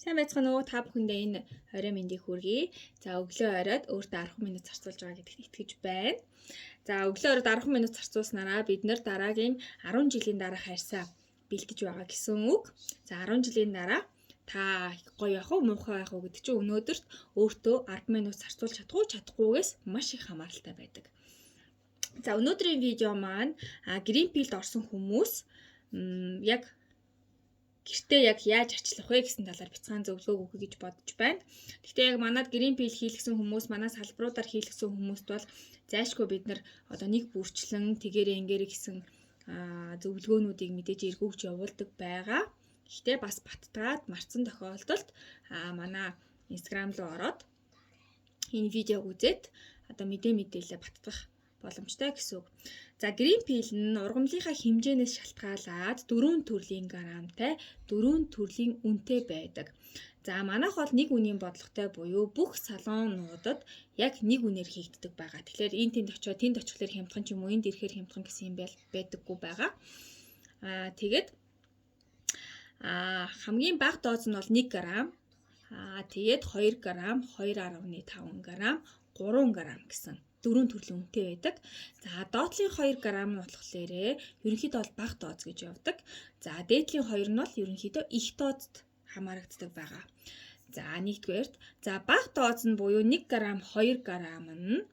Сайн байцгаана уу? Та бүхэндээ энэ орой мэндийг хүргэе. За өглөө оройд өөртөө 10 минут зарцуулж байгаа гэдэгт итгэж байна. За өглөө оройд 10 минут зарцуулснараа бид нэр дараагийн 10 жилийн дараа хайрсаа бэлтэж байгаа гэсэн үг. За 10 жилийн дараа та гоё явах уу, муухай явах уу гэдэг чинь өнөөдөрт өөртөө 10 минут зарцуулж чадах уу, чадахгүйгээс маш их хамааралтай байдаг. За өнөөдрийн видео маань Greenpeace-д орсон хүмүүс яг гэртээ яг яаж арчлах вэ гэсэн талаар бяцхан зөвлөгөө өгөх гэж бодож байна. Гэхдээ яг манад Greenpeace хийлгсэн хүмүүс, манай салбаруудаар хийлгсэн хүмүүст бол зайлшгүй бид нар одоо нэг бүрчлэн тэгээрээ ингээрэй гэсэн зөвлөгөөнүүдийг мэдээж эргүүлж явуулдаг байгаа. Гэхдээ бас баттгаад марцсан тохиолдолд манай Instagram руу ороод энэ видеог үзээд одоо мэдээлэлээ баттгах боломжтой гэсэн үг. За Greenpeace нь ургамлынхаа хэмжээнээс шалтгаалаад 4 төрлийн грамтай 4 төрлийн үнэтэй байдаг. За манайх бол нэг үнийн бодлоготой буюу бүх салонуудад яг нэг үнээр хийгддэг байгаа. Тэгэхээр тэнд очихлоор хямдхан ч юм уу энд ирэхээр хямдхан гэсэн юм байдаггүй байгаа. Тэгээд хамгийн бага дооз нь бол 1 грамм. Тэгээд 2 грамм, 2.5 грамм, 3 грамм гэсэн 4 төрлийн үнэтэй байдаг. За доотлын 2 грамм нь болохоор ерөнхийдөө бол бага дооз гэж явдаг. За дээдлийн 2 нь бол ерөнхийдөө их доозд хамаарагддаг байгаа. За нэгдүгээрт за бага дооз нь буюу 1 грамм, 2 грамм нь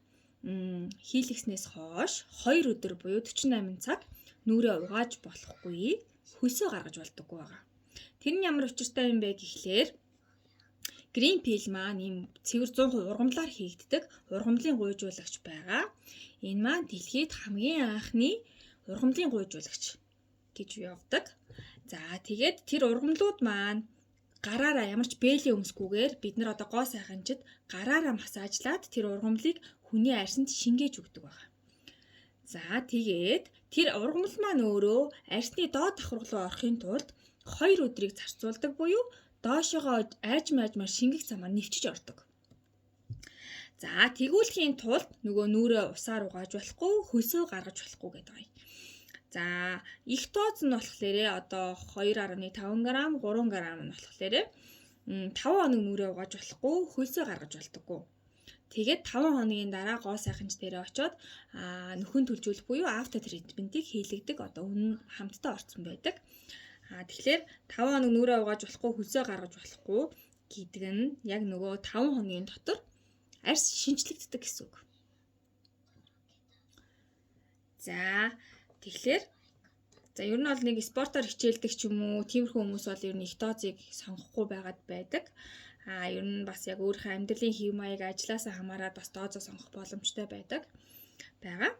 хийлгэснээс хойш 2 өдөр буюу 48 цаг нүрээ угааж болохгүй, хөлсөө гаргаж болдоггүй байгаа. Тэр нь ямар учиртай юм бэ гэхлээр Greenpeace маань ийм цэвэр 100% ургамлаар хийгддэг ургамлын гуйжуулагч байгаа. Энэ маань дэлхийд хамгийн анхны ургамлын гуйжуулагч гэж явдаг. За тэгээд тэр ургамлууд маань гараараа ямар ч бээлийн өмсгүйгээр бид нар одоо гоо сайханчид гараараа массажлаад тэр ургамлыг хүний арьсанд шингээж өгдөг байгаа. За тэгээд тэр ургамл маань өөрөө арьсны доод давхар руу орохын тулд 2 өдрийг зарцуулдаг буюу доошогоо айжмаар шингэх замаар нэвчиж ордог. За тэгүүлэхийн тулд нөгөө нүрээ усаар угааж болохгүй, хөлсөө гаргаж болохгүй гэдэг юм. За их дооз нь болохоор одоо 2.5 грамм, 3 грамм нь болохоор 5 хоног нүрээ угааж болохгүй, хөлсөө гаргаж болдоггүй. Тэгээд 5 хоногийн дараа гоо сайханч дээрээ очиод нөхөн төлжүүлэх буюу after treatment-ийг хийлгдэг одоо үнэн хамтдаа орцсон байдаг. Тэгэхээр 5 хоног нүрээ угааж болохгүй, хөлсөө гаргаж болохгүй гэдэг нь яг нөгөө 5 хоногийн дотор арьс шинжлэгддэг гэсэн үг. За тэгэхээр ер нь бол нэг спортоор хичээлдэг ч юм уу, тиймэрхүү хүмүүс бол ер нь их доозыг сонгохгүй байгаад байдаг. Ер нь бас яг өөрийнхөө амьдралын хэв маяг ажилласаа хамаарат бас доозоо сонгох боломжтой байгаа.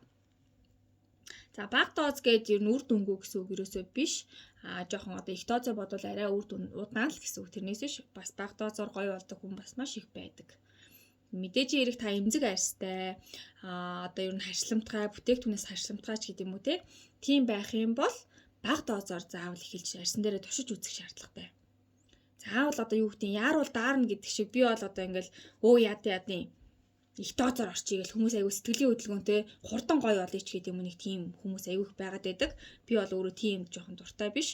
За бага дооз гэдэг ер нь үр дүнгүй гэсэн үг ерөөсөө биш. Жоохон одоо их доозоо бодвол арай үр дүн удаан л гэсэн үг. Тэрнээс биш бас бага доозоор гоё болдог хүн бас маш их байдаг. Мэдээж хэрэг та эмзэг арьстай одоо ер нь харьцламтгай, бүтээгтүүнээс харьцламтгай ч гэдэг юм уу тийм байх юм бол бага доозоор заавал эхэлж арьсан дээрээ туршиж үзэх шаардлагатай. Заавал одоо юу гэдэг нь яарвал даарна гэдэг шиг би бол одоо ингээл яадын их доозоор орчие гэл хүмүүс аягүй сэтгэлийн хөдөлгөөнтэй хурдан гоё олъё ч гэдэг юм нэг тийм хүмүүс аягүй их байгаад байдаг. Би бол өөрөө тийм жоохон дуртай биш.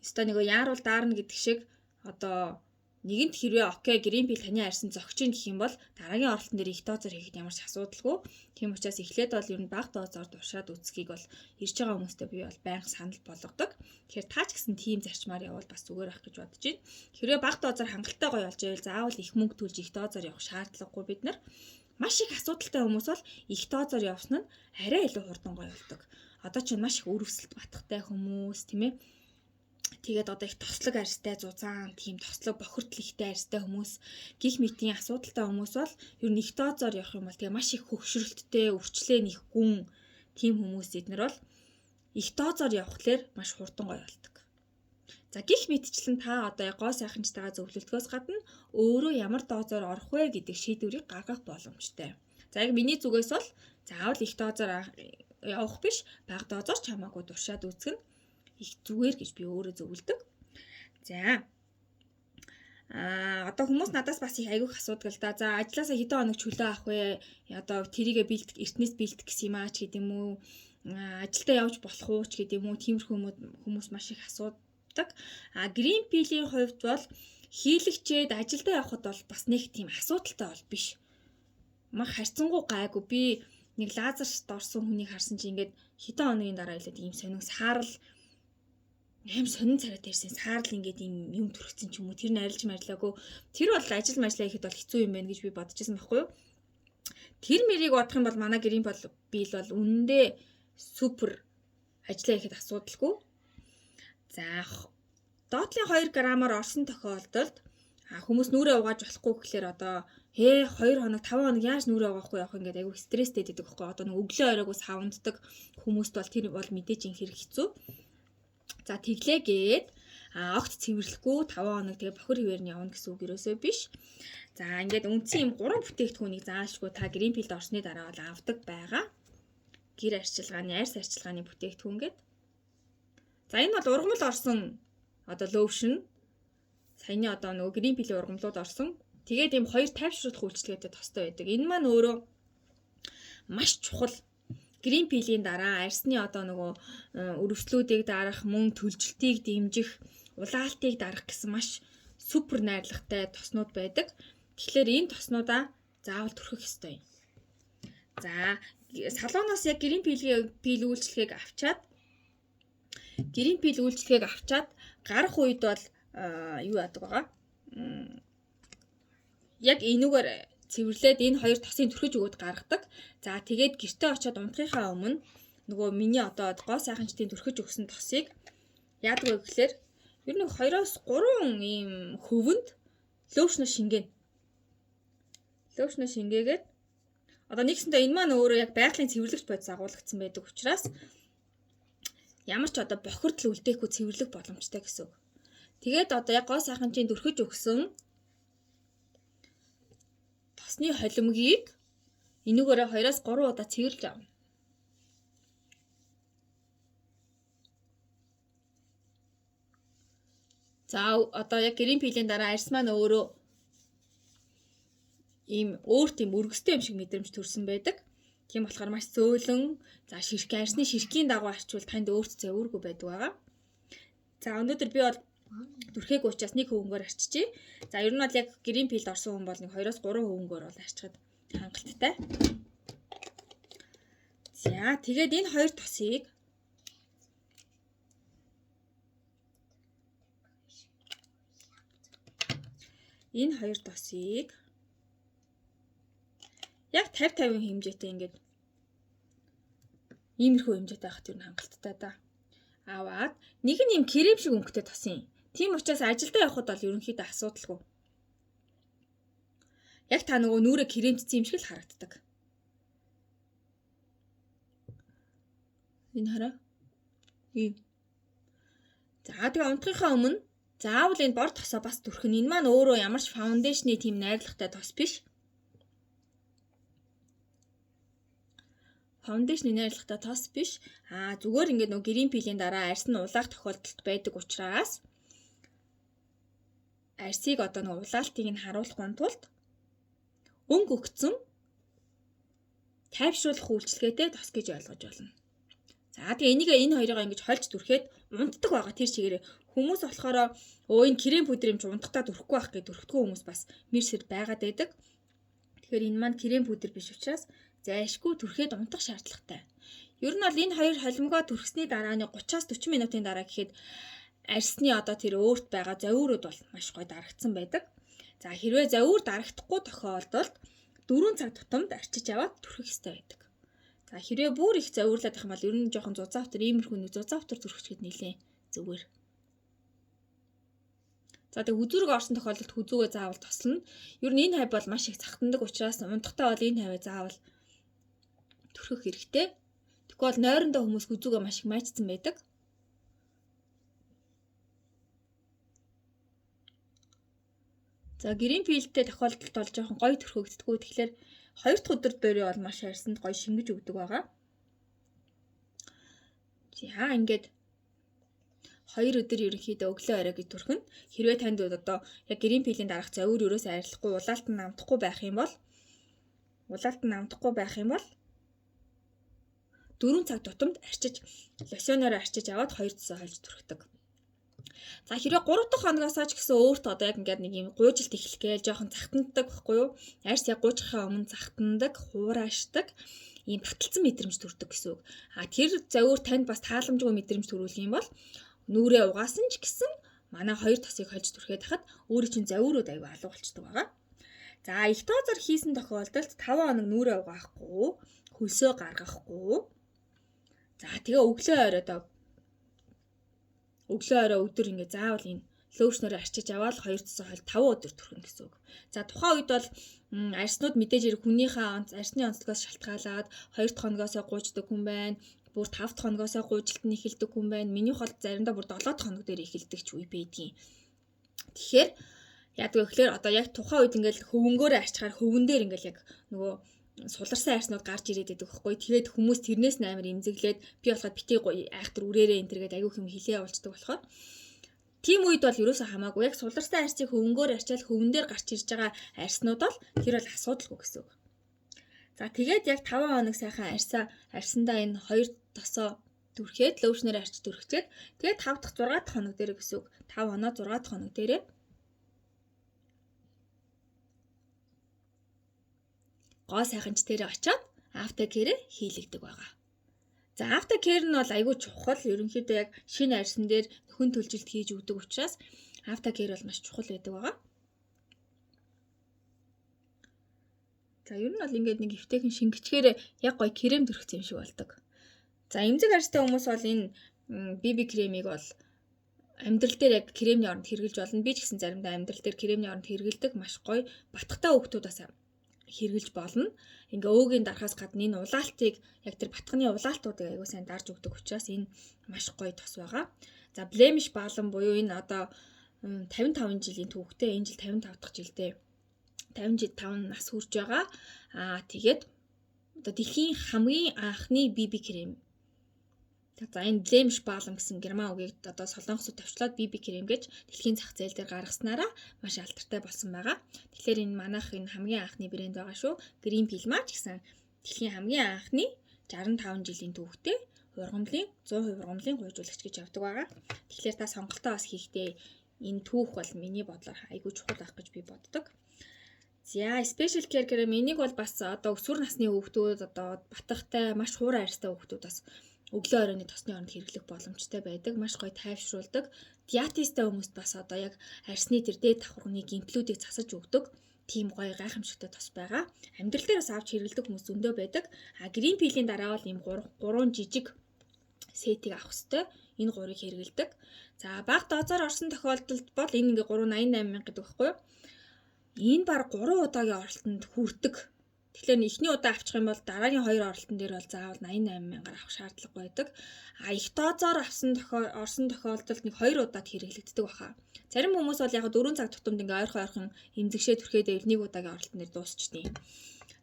Өстой нөгөө яарвал даарна гэдэг шиг одоо нэгэнт хэрвээ окей Greenpeace таны арьсан зогч ийн гэх юм бол дараагийн оролтон дээр их доозоор хийхэд ямар ч асуудалгүй. Тийм учраас эхлээд бол ер нь бага доозоор туршаад үзхийг бол ирж байгаа хүмүүстээ би бол байнга санал болгодог. Тэгэхээр та ч гэсэн тийм зарчмаар явбал бас зүгээр байх гэж бодож байна. Хэрвээ бага доозоор хангалттай гоё болж байвал заавал их мөнгө төлж их доозоор явах шаардлагагүй бид нар. Маш их асуудалтай хүмүүс бол их доозоор явсан нь арай илүү хурдан гоё болдог. Одоо ч маш их үр өсөлт батхтай хүмүүс тийм ээ. Тэгээд одоо их тослог арьстай зузаан, тийм тослог бохирдол ихтэй арьстай хүмүүс, гих мэтийн асуудалтай хүмүүс бол ер нь их доозоор явах юм бол тэгээ маш их хөвгшрөлттэй, өвчлөө нэг гүн тийм хүмүүс эднэр бол их доозоор явхлаар маш хурдан гоё болдог. За гих мэтчлэн та одоо гоо сайханчтайгаа зөвлөлтгөөс гадна өөрөө ямар доозоор орох вэ гэдэг шийдвэрийг гаргах боломжтой. За яг миний зүгээс бол заавал их доозоор явах биш, бага доозоор ч хамаагүй туршаад үзэх нь их зүгээр гэж би өөрөө зөвлөдөг. За одоо хүмүүс надаас бас их айгүйх асуудаг л да. За ажилласаа хэдэн хоног чөлөө авах вэ? Одоо тэрийгэ бэлдэх, эртнээс бэлдэх гэсэн юм аа ч гэдэм үү? Ажилдаа явж болох уу ч гэдэм үү? Тиймэрхүү хүмүүс маш их асуудаг авдаг. Green pea-ийн хувьд бол хийлэгчээд ажилдаа явхад бол бас нэг тийм асуудалтай бол биш. Мах харьцангуй гайгүй. Би нэг лазерт орсон хүнийг харсан чи ингээд хэдэн хоногийн дараа илээд ийм сонин саарл аим сонин царайтай ирсэн саарл ингээд ийм юм төрөгцөн ч юм уу. Тэр нь арилж марлаагүй. Тэр бол ажил мажлаа хийхэд бол хэцүү юм байна гэж би бодчихсон байхгүй юу? Тэр мэрийг бодох юм бол манай Green pea бол үнэндээ супер ажиллаа хийхэд асуудалгүй. За доотлын 2 грамаар орсон тохиолдолд хүмүүс нүрээ угааж болохгүй гэхлээр одоо 2 хоног 5 хоног яаж нүрээ угаахгүй явах ингээд айгүй стресстэй байдаг байхгүй одоо нэг өглөө оройгоо савнддаг хүмүүст бол тэр бол мэдээж ин хэрэг хэцүү. За тэглээгээд огт цэвэрлэхгүй 5 хоног тэгээ бохир хിവэр нь явна гэсэн үг ерөөсөө биш. За ингээд үндсэн юм 3 бүтээгдэхүүнийг заашгүй та Green pea-д орсны дараа бол авдаг байгаа. Гэр арчилгааны, арьс арчилгааны бүтээгдэхүүн гээд. За энэ бол ургамал орсон одоо ловшн. Саяны одоо нөгөө Green pea-ийн ургамлууд орсон. Тэгээд ийм хоёр тайвшруулах үйлчилгээтэй тостой байдаг. Энэ маань өөрөө маш чухал. Green pea-ийн дараа арьсны одоо нөгөө өрөвслүүдийг дарах, мөн төлжилтийг дэмжих, улаалтыг дарах гэсэн маш супер найрлагатай тоснууд байдаг. Тэгэхээр энэ тоснуудаа заавал түрхэх ёстой юм. За салоноос яг Green pea үйлчилгээг авчаад гарах үед бол юу яадаг байгаа? Яг энүүгээр цэвэрлээд энэ хоёр тосын түрхэж өгöd гаргадаг. За тэгээд гэртээ очиод унтахынхаа өмнө нөгөө миний одоо гоо сайханчдын түрхэж өгсөн тосыг яадаг вэ гэхээр ер нь 2-3 ийм хөвөнд ловшно шингээгээд одоо нэгсэндээ энэ маань өөрөө яг байгалийн цэвэрлэгч бодис агуулгдсан байдаг учраас ямар ч одоо бохирдол үлдээхгүй цэвэрлэх боломжтой гэсэн үг. Тэгээд одоо яг гоо сайханчийн түрхэж өгсөн тосны холимгийг энүүгээрээ 2-3 удаа цэвэрлж авна. За одоо яг Green pea-ийн дараа арьс маань өөрөө ийм өргөстэй юм шиг мэдрэмж төрсэн байдаг. Тийм болохоор маш зөөлөн, за арьсны ширхгийн дагуу арчвал танд өөрт зовиргүй байдаг байгаа. За өнөөдөр би бол дүрхээгүй учраас нэг хөвөнгөөр арчижээ. За ер нь бол яг Green pea-д орсон хүн бол нэг 2-3 хөвөнгөөр бол арчихад хангалттай. За тэгээд энэ хоёр тосыг яг 50-50 хэмжээтэй ингээд иймэрхүү хэмжээтэй авах юм хангалттай да. Аваад нэг нь юм крем шиг өнгөтэй тос юм. Тийм учраас ажилдаа явхад бол ерөнхийдөө асуудалгүй. Яг та нөгөө нүрээ кремцсэн юм шиг л харагддаг. Энэ хараа. Ийм. За тэгээ унтахынхаа өмнө заавал энэ бор тосоо бас түрхнэ. Энэ маань өөрөө ямар ч фаундейшны тийм найрлагатай тос биш. Зүгээр ингээд нөгөө Green pea-ийн дараа арьс нь улаах тохиолдолд байдаг учраас арьсыг одоо нөгөө улаалтыг нь харуулахын тулд өнгө өгцөн тайвшруулах үйлчилгээтэй тос гэж ойлгож болно. За тэгээ энэ хоёроо ингэж хольж түрхээд унтдаг байгаа тэр чигээрээ хүмүүс болохоор энэ крем пудр юм чи унтахтаа түрхгүй байх гэж түрхдэггүй хүмүүс бас мэрсэр байгаад байдаг. Тэгэхээр энэ маань крем пудр биш учраас зайшгүй түрхээд унтах шаардлагатай. Ер нь бол энэ хоёр холимгоо түрхсний дараа 30-40 минутын дараа гэхэд арьсны одоо тэр өөрт байгаа завиурууд бол маш гоё дарагдсан байдаг. За хэрвээ завиур дарагдахгүй тохиолдолд 4 цаг тутамд арчиж аваад түрхэх ёстой байдаг. За хэрвээ бүр их завиурлаад их юм бол ер нь жоохон зузаавтар иймэрхүү нэг зузаавтар түрхчихэд нэлээ зүгээр. За тэг хүзүүрэг орсон тохиолдолд хүзүүгээ заавал тослно. Ер нь энэ хавь бол маш их цахтандаг учраас унтахтаа бол энэ хавь заавал түрхэх хэрэгтэй. Тэгэхгүй бол нойрондоо хүмүүс хүзүүгээ маш их майчсан байдаг. За Green pea-тэй тохиолдолд бол жоохон гоё түрхэгддэггүй. Тэгэхээр 2 дахь өдөр дээрээ бол маш арьсанд гоё шингэж өгдөг байгаа. За ингээд 2 өдөр ерөнхийдөө өглөө орой гэж түрхэнэ. Хэрвээ танд одоо яг Green pea-ийн дараах завиур өрөөс арилахгүй, улаалт нь намдахгүй байх юм бол 4 цаг тутамд арчиж лосьоноор арчиж аваад 2 цасаа хольж түрхдэг. За хэрэг 3 дахь хоногоос ч гэсэн өөртөө одоо яг ингээд нэг юм гуйжилт эхлэх гээл жоохон захтандаг байхгүй юу? Арьс яг гуйжихаа өмнө захтандаг, хураашдаг, ийм баталсан мэдрэмж төрдөг гэсэн үг. Тэр зөвөр танд бас тааламжгүй мэдрэмж төрүүлэх юм бол нүрээ угаасан ч гэсэн манай 2 тосыг хольж түрхээд хахад өөрийн чинь завиурууд аягүй алга болчдөг байгаа. За их доозор хийсэн тохиолдолд 5 хоног нүрээ угаахгүй, хөлсөө гаргахгүй. За тэгээ өглөө орой өдөр ингээ заавал энэ лоушноор арчиж аваад 2 цэсээ хол 5 өдөр түрхэнэ гэсэн үг. За тухайн үед бол арьснууд мэдээж хэрэг хүнийхээ арьсны онцлогоос шалтгаалаад 2 дахь хоногоос гуйждаг хүн байна. Бүр 5 дахь хоногоос гуйжилт нь эхэлдэг хүн байна. Миний хол заримдаа бүр 7 дахь хоног дээр эхэлдэг ч үе байдгийн. Тэгэхээр яадаг вэ гэхээр одоо яг тухайн үед ингээл хөвөнгөөрөө арчхаар хөвөн дээр ингээл яг нөгөө суларсан арьснууд гарч ирээд байдаг байхгүй. Тэгээд хүмүүс тэрнээс амар эмзэглээд би болоход битгий айхтар үрээрээ энэ төргээд аягүй хэм хилээ болчдөг болохоор тийм үед бол ерөөсөө хамаагүй яг суларсан арьсыг хөвөнгөөр арчаал хөвөн дээр гарч ирж байгаа арьснууд бол тэр бол асуудалгүй гэсэн үг. За тэгээд яг 5 хоног сайхан арьсандаа энэ 2 тосоо түрхээд лоушноор арч түрхчээд тэгээд 5 дахь 6 дахь хоног дээр гэсэн үг. 5 хоноо 6 дахь хоног дээрээ гоо сайханч дээр очиод автокэр хийлэгдэг байгаа. За автокэр нь бол айгүй чухал. Ерөнхийдөө яг шинэ арьсан дээр нөхөн төлжилт хийж өгдөг учраас автокэр бол маш чухал байдаг байгаа. За ер нь бол ингээд нэг эвтэйхэн шингэчгээр яг гоё крем төрөх юм шиг болдог. За эмзэг арьстай хүмүүс бол энэ BB кремийг бол амьдрал дээр яг кремний оронд хэрглэж болно. Би ч гэсэн заримдаа амьдрал дээр кремний оронд хэргэлдэг маш гоё батгтай хүүхдүүдээс хэрглэж болно. Ингээ өөгийн дарахаас гадна энэ улаалтыг яг тэр батганы улаалтуудыг аягүй сайн дарж өгдөг учраас энэ маш гоё тос байгаа. За blemish balm буюу энэ одоо 55 жилийн түүхтэй энэ жил 55 дахь жилдээ 55 нас хүрч байгаа. Тэгээд одоо дэлхийн хамгийн анхны BB крем. За энэ blemish balm гэсэн герман үгийг одоо солонгосууд товчлоод BB крем гэж дэлхийн зах зээл дээр гаргаснараа маш алдартай болсон байгаа. Тэгэхээр энэ манайх энэ хамгийн анхны брэнд байгаа шүү. Green Pilma ч гэсэн дэлхийн хамгийн анхны 65 жилийн түүхтэй 100% ургамлын гуйжуулагч гэж явдаг байгаа. Тэгэхээр та сонголтоо бас хийхдээ энэ түүх бол миний бодлоор айгүй чухал байх гэж би боддог. За special care гэх юм энийг бол бас одоо өсвөр насны хүүхдүүд одоо батгахтай маш хуурай арьстай хүүхдүүд бас өглөө оройны тосны оронд хэрэглэх боломжтой байдаг. Маш гоё тайвшруулдаг. Диатистай хүмүүст бас одоо яг арьсны тэр дээд давхарганы гэмтлүүдийг засаж өгдөг. Тийм гоё гайхамшигтай тос байгаа. Амьдрал дээр бас авч хэрэглэдэг хүмүүс зөндөө байдаг. Green Pill-ийн дараа бол ийм 3 жижиг сетийг авах хэрэгтэй. Энэ 3-ыг хэрэглэдэг. За бага дозоор орсон тохиолдолд бол энэ ингээ 388 мянга гэдэг байхгүй юу? Энэ баг 3 удаагийн оролтонд хүрдэг. Тэгэхээр эхний удаа авчих юм бол дараагийн 2 оролтон дээр бол заавал 88 мянгаар авах шаардлага байдаг. Их дозоор орсон тохиолдолд нэг 2 удаад хэрэглэгддэг баха. Зарим хүмүүс бол яг 4 цаг тутамд ингээ ойрхон эмзэгшээ түрхээд байвал нэг удаагийн оролтон дээр дуусчихдээ.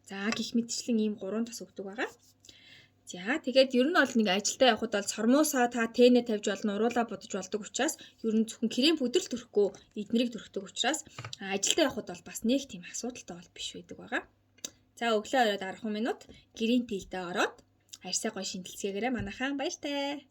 За гих мэтчлэн ийм 3 тас өгдөг байгаа. За тэгээд ер нь бол нэг ажилдаа явхад бол цормуусаа та тэнэ тавьж болно, уруулаа будаж болдог учраас ер нь зөвхөн крем бүдэрл төрөхгүй эднэрийг төрөхдөг учраас ажилдаа явхад бол бас нэг тийм асуудалтай бол биш байдаг байгаа. За өглөө оройд 10 минут Green Pill-тэй ороод арьсаа гоё шинжилцгээгээрээ манайхаа баяртай.